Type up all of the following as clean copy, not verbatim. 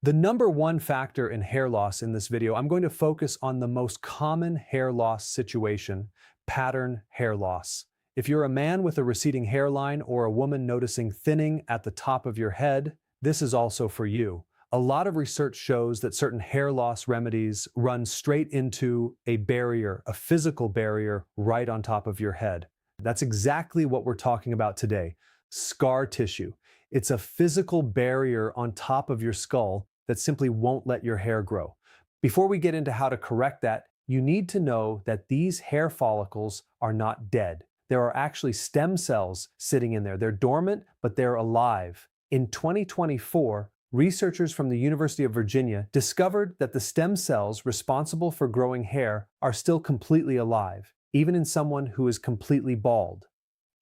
The number one factor in hair loss in this video, I'm going to focus on the most common hair loss situation, pattern hair loss. If you're a man with a receding hairline or a woman noticing thinning at the top of your head, this is also for you. A lot of research shows that certain hair loss remedies run straight into a barrier, a physical barrier right on top of your head. That's exactly what we're talking about today, scar tissue. It's a physical barrier on top of your skull that simply won't let your hair grow. Before we get into how to correct that, you need to know that these hair follicles are not dead. There are actually stem cells sitting in there. They're dormant, but they're alive. In 2024, researchers from the University of Virginia discovered that the stem cells responsible for growing hair are still completely alive, even in someone who is completely bald.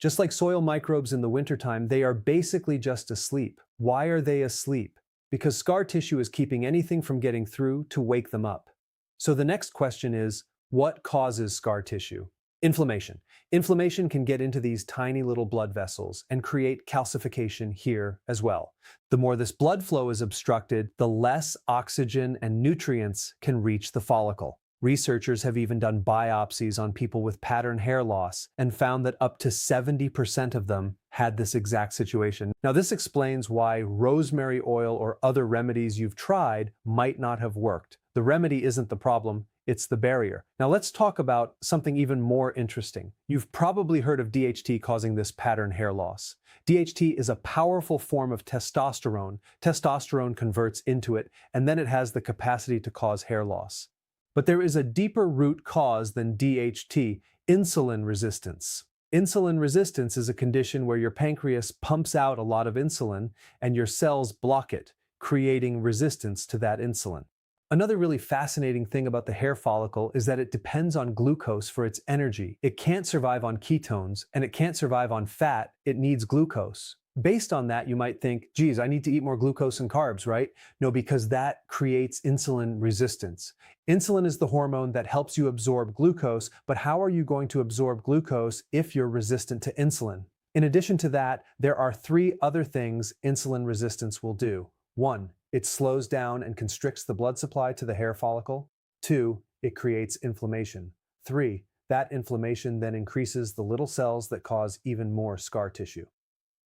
Just like soil microbes in the wintertime, they are basically just asleep. Why are they asleep? Because scar tissue is keeping anything from getting through to wake them up. So the next question is, what causes scar tissue? Inflammation. Inflammation can get into these tiny little blood vessels and create calcification here as well. The more this blood flow is obstructed, the less oxygen and nutrients can reach the follicle. Researchers have even done biopsies on people with pattern hair loss and found that up to 70% of them had this exact situation. Now, this explains why rosemary oil or other remedies you've tried might not have worked. The remedy isn't the problem, it's the barrier. Now, let's talk about something even more interesting. You've probably heard of DHT causing this pattern hair loss. DHT is a powerful form of testosterone. Testosterone converts into it, and then it has the capacity to cause hair loss. But there is a deeper root cause than DHT, insulin resistance. Insulin resistance is a condition where your pancreas pumps out a lot of insulin and your cells block it, creating resistance to that insulin. Another really fascinating thing about the hair follicle is that it depends on glucose for its energy. It can't survive on ketones, and it can't survive on fat. It needs glucose. Based on that, you might think, geez, I need to eat more glucose and carbs, right? No, because that creates insulin resistance. Insulin is the hormone that helps you absorb glucose, but how are you going to absorb glucose if you're resistant to insulin? In addition to that, there are three other things insulin resistance will do. 1, it slows down and constricts the blood supply to the hair follicle. 2, it creates inflammation. 3, that inflammation then increases the little cells that cause even more scar tissue.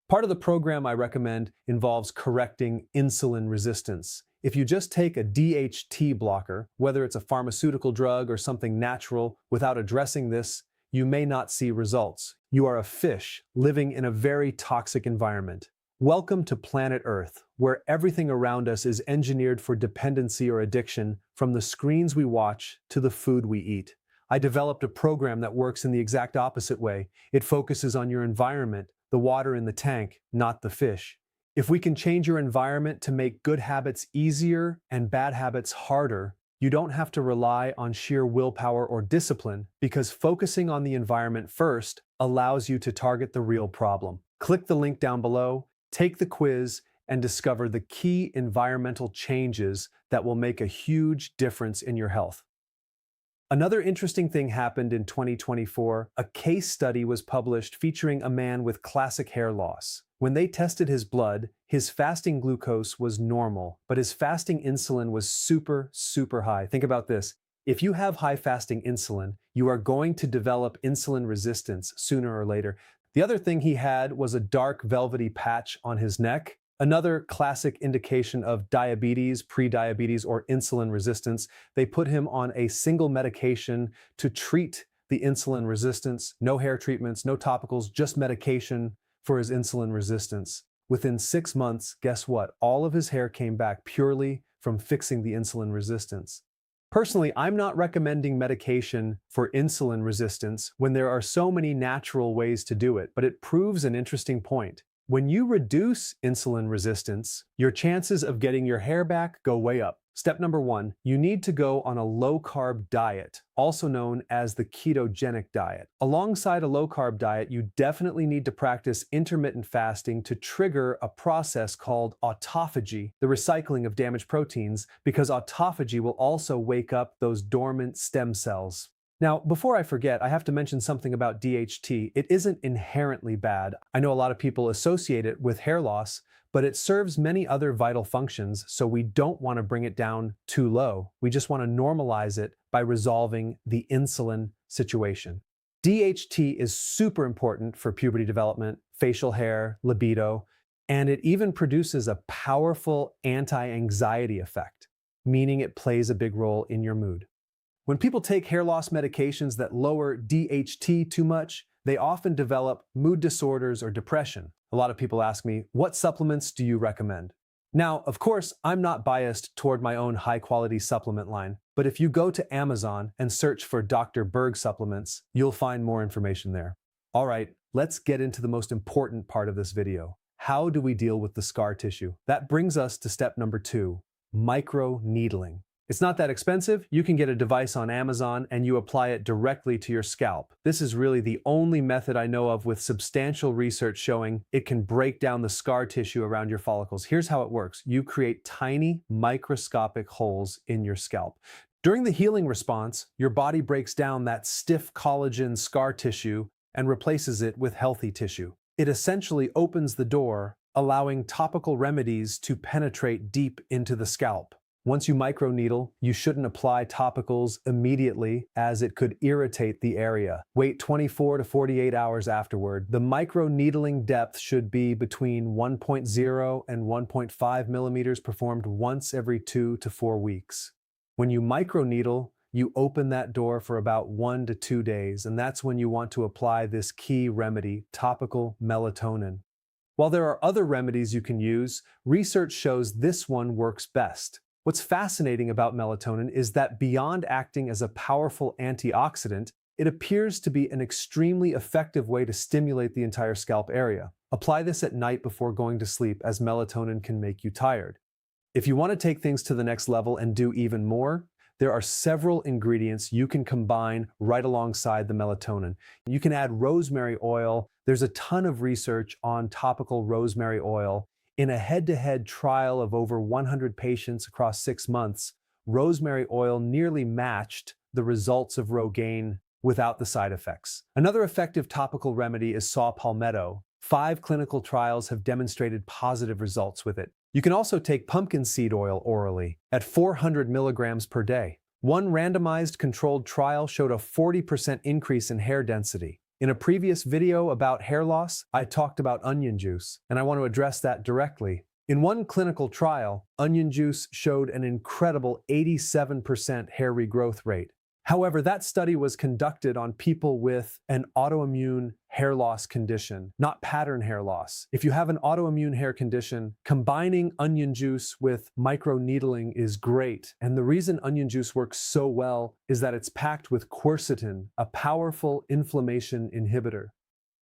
Part of the program I recommend involves correcting insulin resistance. If you just take a DHT blocker, whether it's a pharmaceutical drug or something natural, without addressing this, you may not see results. You are a fish living in a very toxic environment. Welcome to planet Earth, where everything around us is engineered for dependency or addiction, from the screens we watch to the food we eat. I developed a program that works in the exact opposite way. It focuses on your environment, the water in the tank, not the fish. If we can change your environment to make good habits easier and bad habits harder, you don't have to rely on sheer willpower or discipline, because focusing on the environment first allows you to target the real problem. Click the link down below, take the quiz, and discover the key environmental changes that will make a huge difference in your health. Another interesting thing happened in 2024. A case study was published featuring a man with classic hair loss. When they tested his blood, his fasting glucose was normal, but his fasting insulin was super high. Think about this. If you have high fasting insulin, you are going to develop insulin resistance sooner or later. The other thing he had was a dark velvety patch on his neck. Another classic indication of diabetes, pre-diabetes, or insulin resistance. They put him on a single medication to treat the insulin resistance. No hair treatments, no topicals, just medication for his insulin resistance. Within 6 months, guess what? All of his hair came back purely from fixing the insulin resistance. Personally, I'm not recommending medication for insulin resistance when there are so many natural ways to do it, but it proves an interesting point. When you reduce insulin resistance, your chances of getting your hair back go way up. Step number 1, you need to go on a low-carb diet, also known as the ketogenic diet. Alongside a low-carb diet, you definitely need to practice intermittent fasting to trigger a process called autophagy, the recycling of damaged proteins, because autophagy will also wake up those dormant stem cells. Now, before I forget, I have to mention something about DHT. It isn't inherently bad. I know a lot of people associate it with hair loss, but it serves many other vital functions, so we don't want to bring it down too low. We just want to normalize it by resolving the insulin situation. DHT is super important for puberty development, facial hair, libido, and it even produces a powerful anti-anxiety effect, meaning it plays a big role in your mood. When people take hair loss medications that lower DHT too much, they often develop mood disorders or depression. A lot of people ask me, what supplements do you recommend? Now, of course, I'm not biased toward my own high-quality supplement line, but if you go to Amazon and search for Dr. Berg supplements, you'll find more information there. All right, let's get into the most important part of this video. How do we deal with the scar tissue? That brings us to step number 2, microneedling. It's not that expensive. You can get a device on Amazon and you apply it directly to your scalp. This is really the only method I know of with substantial research showing it can break down the scar tissue around your follicles. Here's how it works. You create tiny microscopic holes in your scalp. During the healing response, your body breaks down that stiff collagen scar tissue and replaces it with healthy tissue. It essentially opens the door, allowing topical remedies to penetrate deep into the scalp. Once you microneedle, you shouldn't apply topicals immediately as it could irritate the area. Wait 24 to 48 hours afterward. The microneedling depth should be between 1.0 and 1.5 millimeters, performed once every 2 to 4 weeks. When you microneedle, you open that door for about 1 to 2 days, and that's when you want to apply this key remedy, topical melatonin. While there are other remedies you can use, research shows this one works best. What's fascinating about melatonin is that beyond acting as a powerful antioxidant, it appears to be an extremely effective way to stimulate the entire scalp area. Apply this at night before going to sleep, as melatonin can make you tired. If you want to take things to the next level and do even more, there are several ingredients you can combine right alongside the melatonin. You can add rosemary oil. There's a ton of research on topical rosemary oil. In a head-to-head trial of over 100 patients across 6 months, rosemary oil nearly matched the results of Rogaine without the side effects. Another effective topical remedy is saw palmetto. 5 clinical trials have demonstrated positive results with it. You can also take pumpkin seed oil orally at 400 milligrams per day. One randomized controlled trial showed a 40% increase in hair density. In a previous video about hair loss, I talked about onion juice, and I want to address that directly. In one clinical trial, onion juice showed an incredible 87% hair regrowth rate. However, that study was conducted on people with an autoimmune hair loss condition, not pattern hair loss. If you have an autoimmune hair condition, combining onion juice with microneedling is great. And the reason onion juice works so well is that it's packed with quercetin, a powerful inflammation inhibitor.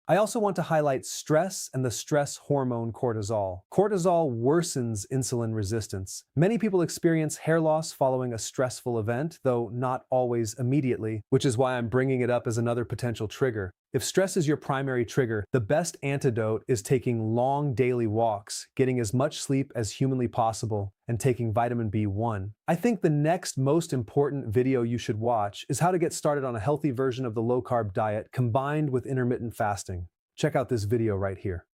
I also want to highlight stress and the stress hormone cortisol. Cortisol worsens insulin resistance. Many people experience hair loss following a stressful event, though not always immediately, which is why I'm bringing it up as another potential trigger. If stress is your primary trigger, the best antidote is taking long daily walks, getting as much sleep as humanly possible, and taking vitamin B1. I think the next most important video you should watch is how to get started on a healthy version of the low-carb diet combined with intermittent fasting. Check out this video right here.